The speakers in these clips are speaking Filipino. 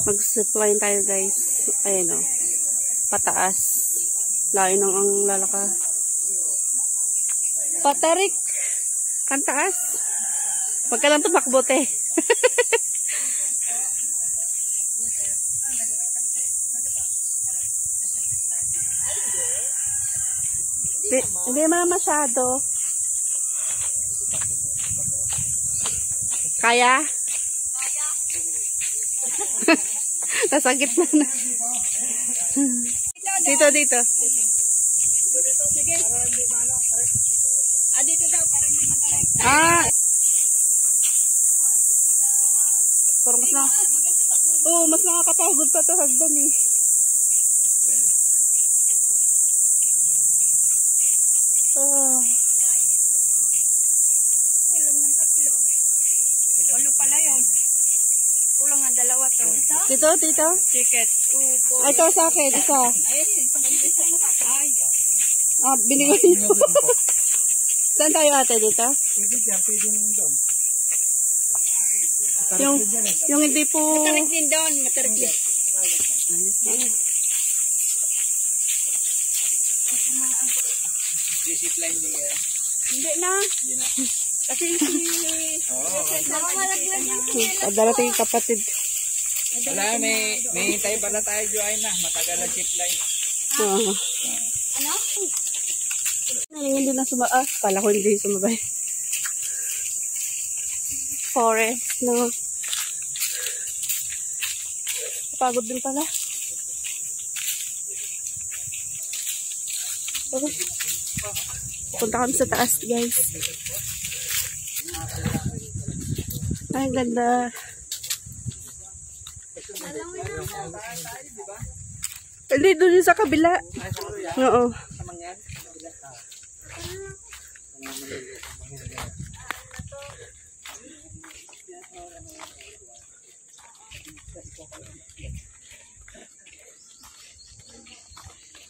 Mag-zipline tayo guys. Ayan o. Pataas. Layo nang ang lalaka. Patarik. Ang taas. Huwag ka lang tumakbo, te. Hindi masyado. Kaya? Nasa gitna na. Dito. Sige. Dito daw, parang di matarek. Parang mas nakakapagod pa ito hagdan eh. Kulang ng 3. 8 pala yun. Kulang ng 2 to. Dito? Ticket. 2, 4. Ay, ito sa akin. Isa. Ay. Binigay nyo. Saan tayo ate dito? Pwede dyan, pwede nyo doon. Yung hindi po... Matarik din doon. Matarik din. Discipline din yan. Hindi na. Kasi Darating yung kapatid. Wala, may hintay pala tayo, Joanna. Matagal na zipline. ano? Hindi na kala ko hindi sumabay. Forest, no? Pagod din pala. Punta kami sa taas, guys. Ay, ganda. Hindi, doon yung sa kabila. Oo.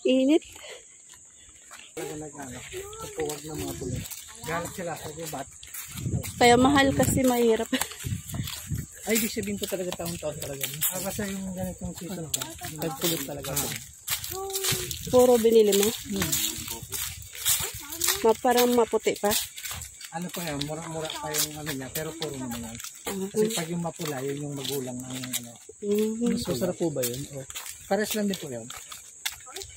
Init. Pupuwag ng mga tuloy. Galit sila sa gubat. Kaya mahal kasi mahirap. Ay, ibig sabihin po talaga taon-taon talaga. Kasi yung ganitong season ka, nagpulot talaga. Puro binili mo? Parang maputi pa. Ano pa yan, mura-mura pa yung ano niya, pero puro naman yan. Kasi pag yung mapula, yun yung magulang ang ano. Mas masarap po ba yun? O, pares lang din po yun.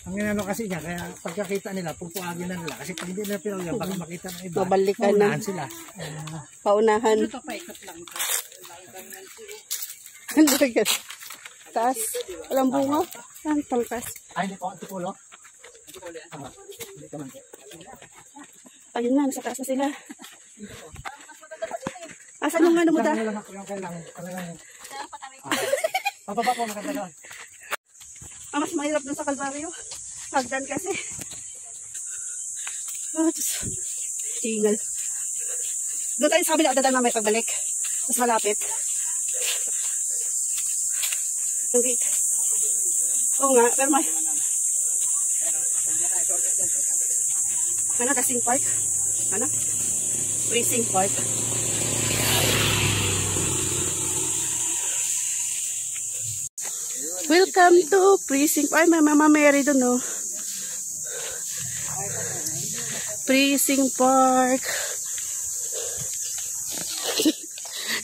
Ang ano kasi niya, kaya pagkakita nila, pumpuagin na nila. Kasi pag hindi nila pinagyan, baka makita ng iba. Mabalikan na. Sila. Paunahan. Ito pa, ikot lang. Taas. Walang bunga. Ang tangkas. Ay, hindi po, antipulo? Antipulo yan. Hindi ka man. Ayun na, nasa taas na sila. Asan yung ano mo ta? Pababa po, makagalaw. Mas mahirap dun sa Kalbaryo. Hagdan kasi. Hingal. Doon tayo sa kabila, dadaan mamaya pagbalik. Mas malapit. Ang gate. Oo nga, pero may... Ano, Racing Park? Ano? Racing Park. Welcome to Precinct. Ay, may Mama Mary doon, no? Precinct Park.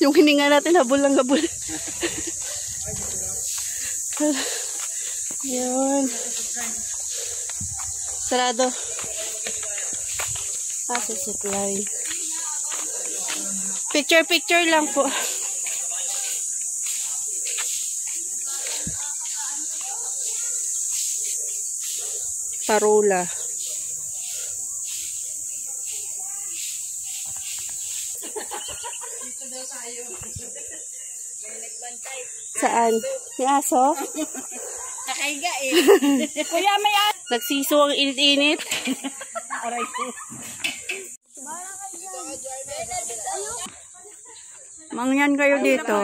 Yung hininga natin, habol lang habol. Yun. Sarado. Supply. Picture lang po. Parola. Dito daw tayo. May nagbantay. Saan? May aso? Nakahiga eh. Kuya, may aso. Nagsiso ang init-init. Aray ko. Mangyan kayo dito.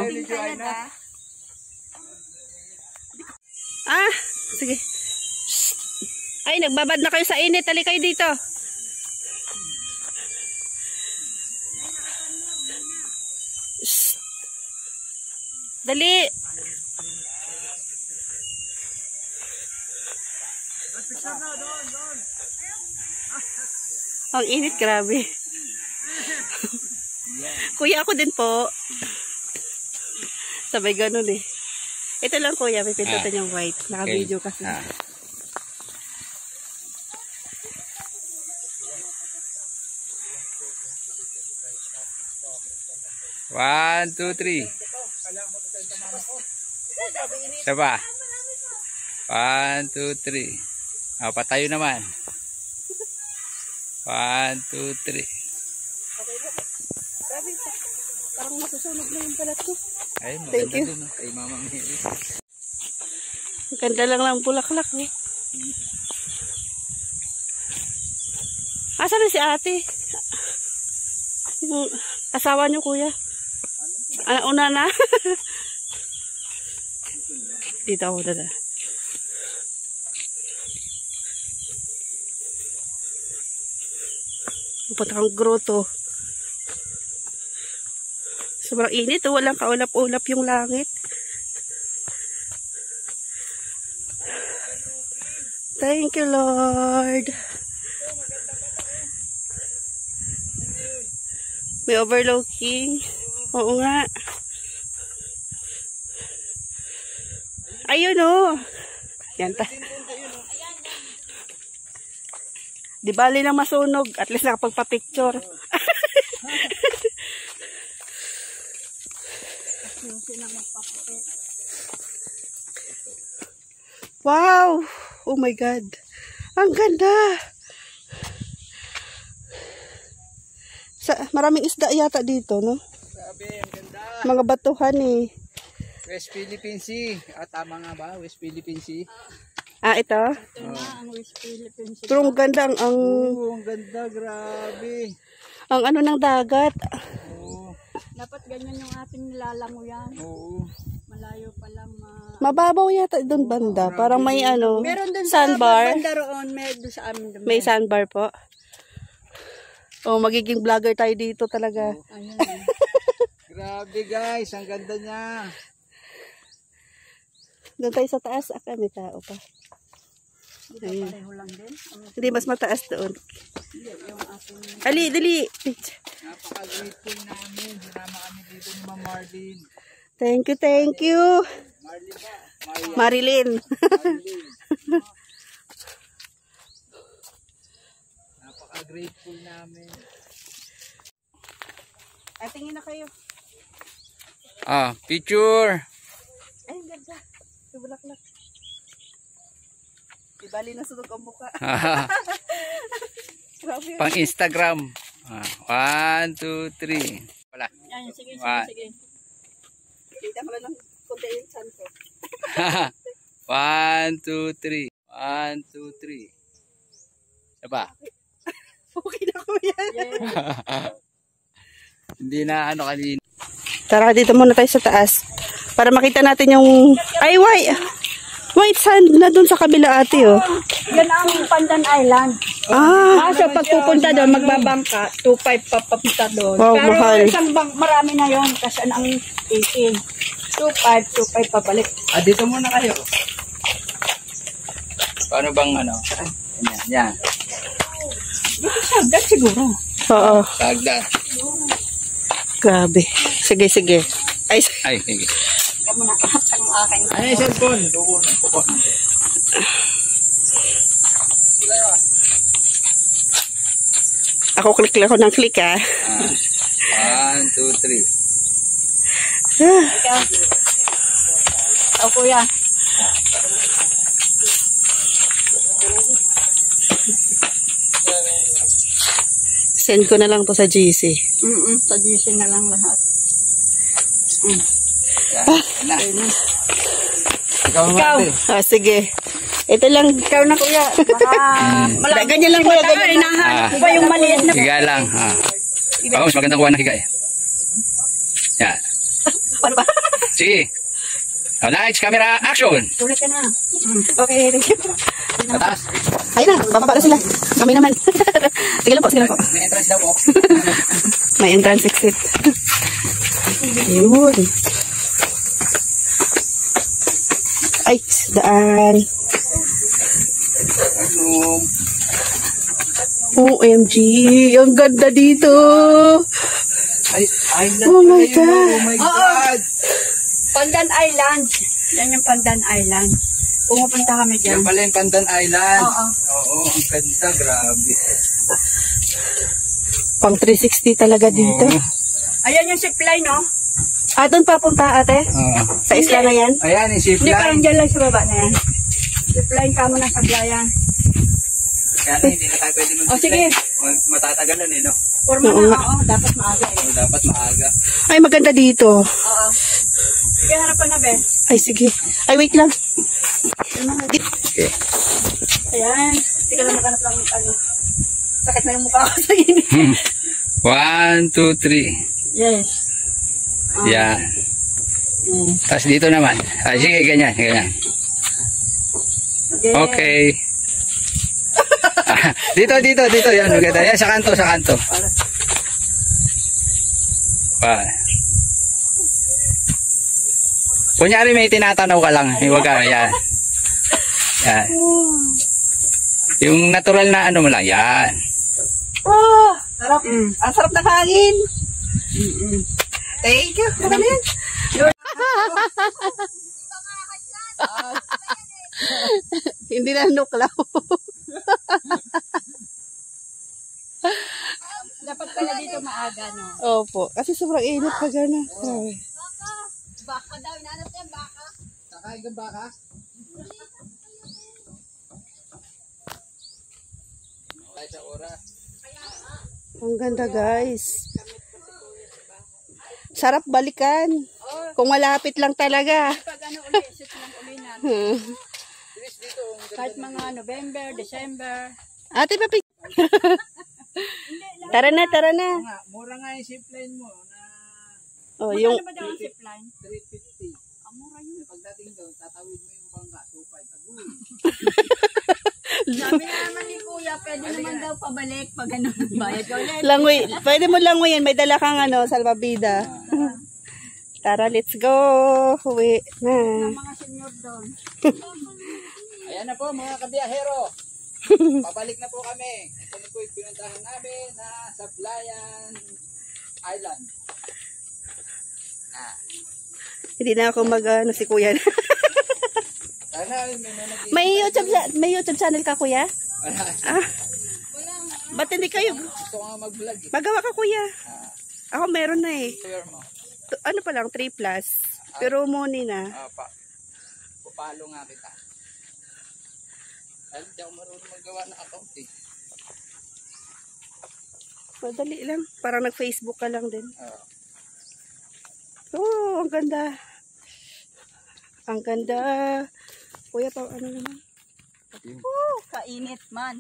Ah, sige. Ay, nagbabad na kayo sa init. Tali kayo dito. Shh. Dali. Ang init, grabe. Kuya, ako din po. Sabay ganun eh. Ito lang kuya, may pindutan yung white. Naka-video kasi. 1, 2, 3. Isa pa. 1, 2, 3. Patayo naman. 1, 2, 3. Parang masusunog na yung balat ko. Ay, Thank you. Dun, kay Mama Mary. Ganda lang lang bulaklak. Oh. Asan na si ate? Yung asawa niyo kuya? Una na? Dito ako dada. Pupunta kang grotto. Sobrang init. Oh. Walang kaulap-ulap yung langit. Thank you, Lord. May overlooking. Oo nga. Ayun o. Yan ta. Di bali na masunog. At least nakapagpa-picture. Wow! Oh my God. Ang ganda. Maraming isda yata dito, no? Grabe, ang ganda. Mga batuhan eh. West Philippine Sea. Tama nga ba? West Philippine Sea. Ito? Ito na ang West Philippines. Pero ang ganda ang Ang ganda, grabe. ang ano ng dagat. Oo. Dapat ganyan yung ating nilalanguyan. Oo. Malayo pa lang Mababaw yata doon banda. Parang may ano, meron dun sandbar. sa banda roon, may doon sa amin doon. May sandbar po. Oh, magiging vlogger tayo dito talaga. Ayun. Grabe guys, ang ganda niya. Doon tayo sa taas. May tao pa. Ayun. Pareho lang din. Hindi, mas mataas doon. Yung ating Ali, dali. Napaka-grateful namin. Sinama kami dito ni Ma'am Marlene. Thank you, thank you. Marlene ba? Marilyn. Marlene. Napaka-grateful namin. Tingin na kayo. Picture. Ay, ang ganda. Subulaklak. Di bali na sunog ang buka. Grabe. Pang Instagram. 1, 2, 3. Wala. yan, sige, One. sige. Kita ko lang ng konti yung chan ko. 1, 2, 3. 1, 2, 3. Diba? Okay na ko yan. Hindi na ano kanina. Tara, dito muna tayo sa taas. Para makita natin yung... Ay, white sand na dun sa kabila ate, oh. Yan ang Pandan Island. Kaso pag pupunta doon, magbabangka, 2.5 papunta doon. Wow, pero mahal. isang marami na yon kasi ang 18. 2.5 pabalik. Dito muna kayo. Paano bang ano? Yan. Dito sagdat siguro. Oo. Sagda. Grabe. Sige, sige. Ay, Sige. Ikaw muna ang aking. Ano yung cellphone? ako click lang ako ng click, 1, ah. 2, 3. Ikaw. O kuya. Send ko na lang to sa GC. Suggestion na lang lahat. Yan. Ikaw mati. Sige. Ito lang. Ikaw na kuya. Baka Ganyan lang kuya. Ganyan. hinahanap ko ba yung maliit na Higa lang. Mas magandang kuha ng higa eh. Yan. Ano ba? Sige. Lights, camera, action! Tuloy ka na. Okay, thank you. Pataas. Ayun na, bababa na sila. Kami naman. Sige lang po, sige lang po. May entrance daw po. May entrance exit. Yun. Ay, daan. room. OMG, ang ganda dito. Island Oh my pala yun. God. Oh my God. Pandan Island. Yan yung Pandan Island. Pumupunta kami dyan. Yan pala yung Pandan Island. Oo. Oo, ang ganda. Grabe. Pang 360 talaga dito. Oo. Ayan yung zipline, no? Doon papunta ate? Oo. Sa isla na yan? Ayan, yung Hindi, parang zipline. dyan lang sa baba na yan. Zipline ka mo ng Paglayan. Kaya lang, hindi na tayo pwede mag-zipline. Oh, sige. Matatagalan eh, no? Forma Oo na, nga. oo. Dapat maaga eh. So, dapat maaga. Ay, maganda dito. Oo. Sige, harapan na, Ben. Ay, sige. Ay, wait lang. Okay. Ayan. Hindi ka lang makanap lang ng ano. Sakit na yung mukha ko sa init. 1, 2, 3. Yes. Yan. Tapos dito naman. Ay, sige, ganyan, ganyan. Okay. Okay. Dito. Yan, maganda. Yan, sa kanto. Kunyari may tinatanaw ka lang. Huwag ka, yan. Yan. Yung natural na ano mo lang, yan. Oh, sarap. Ang sarap ng hangin. Thank you. Ano yan? Hindi na nuklaw. Dapat pala dito maaga, no? Opo. Kasi sobrang init pa gana. Baka daw, inanap yan, baka. Kakain ka baka? Ang ganda guys. Sarap balikan. Kung malapit lang talaga. Pag ano ulit, sit lang ulit natin. Kahit mga November, December. Ate Papi. Tara na. Nga, mura nga yung zipline mo na Oh, yung Ano ba daw ang zipline? 350. Ang mura yun. Pagdating doon, tatawid mo yung bangka, 2.5. Agoy. Sabi na naman ni Kuya, pwede naman daw pabalik pag ano, bayad ka ulit. langoy. Pwede mo langoy yan. May dala kang salvavida. Tara, let's go. Uwi na. Mga senior doon. Ayan na po mga kabiyahero. Pabalik na po kami. Ito na po yung pinuntahan namin na Sablayan Island. Hindi na ako si Kuya. Sana may YouTube channel ka, Kuya? Wala. Ba't hindi kayo? Gusto ko nga mag-vlog eh. Magawa ka, Kuya. Ako meron na eh. Share mo. Ano pa lang, 3+. Pero money na. Papalo nga kita. Dahil hindi ako marunong magawa ng account eh. Madali lang. Parang nag-Facebook ka lang din. Oh, ang ganda. Ang ganda. Kuya, pa ano naman? Kainit man.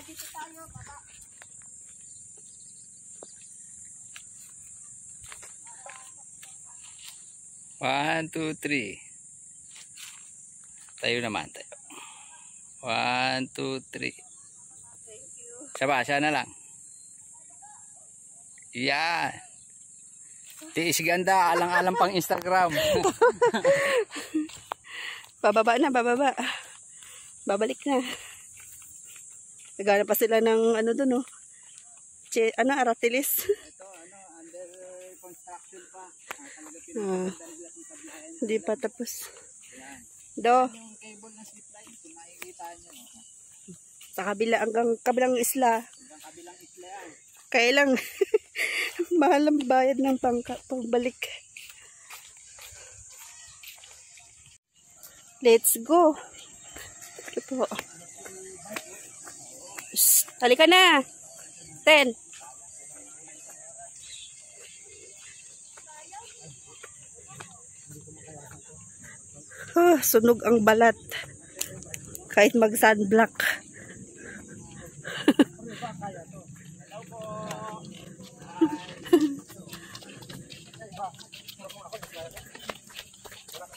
Dito tayo, baba. One, two, three. Tayo naman, tayo. 1, 2, 3. Siya na lang. Yan. Tiis ganda, alang-alang pang Instagram. Bababa na, bababa. Babalik na. Nagana pa sila ng ano dun, oh. Aratilis. Ito, under construction pa. Talaga pinaganda nila itong Sablayan. Hindi pa tapos. Do. Yung cable ng zipline, kung makikita nyo. Sa kabila, hanggang kabilang isla. Hanggang kabilang isla yan. Kaya lang, mahal ang bayad ng pangbalik. Let's go. Ito. Halika na. 10. Sunog ang balat. Kahit mag-sunblock.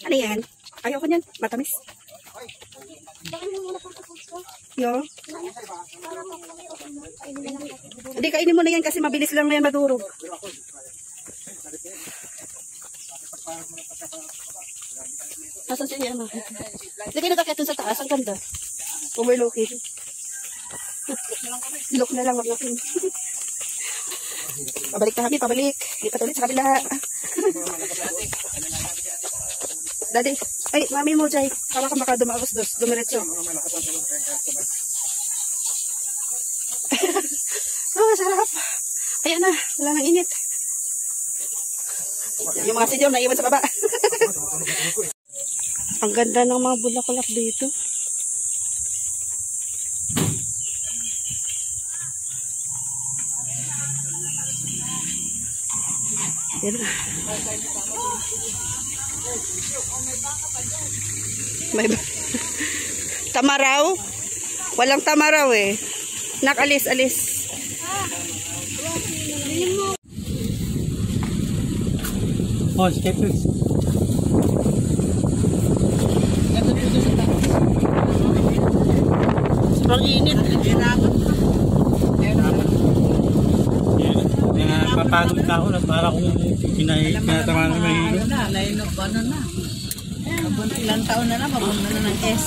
Ano yan? Ayoko niyan. Matamis. Yo. Hindi, kainin mo na yan kasi mabilis lang na yan madurog. Nasaan siya yan? Hindi kayo natakyat dun sa taas. Ang ganda. Overlooking. Look na lang. Wag natin. Pabalik na kami. Pabalik. Lipat ulit sa kabila. Daddy. Ay, mami mo, Jai. Para ka baka dumaos dos. Dumiretso. Oh, sarap. Ayan na. Wala nang init. Yung mga sidyaw naiwan sa baba. Ang ganda ng mga bulaklak dito. Yan. May tamaraw? Walang tamaraw eh. Nakalis-alis. Oh, skeptics. Sobrang init. Napapagod na ako na para kung pinatama na may hilo. Line of ano na. Ilang taon na na, papunta na ng S.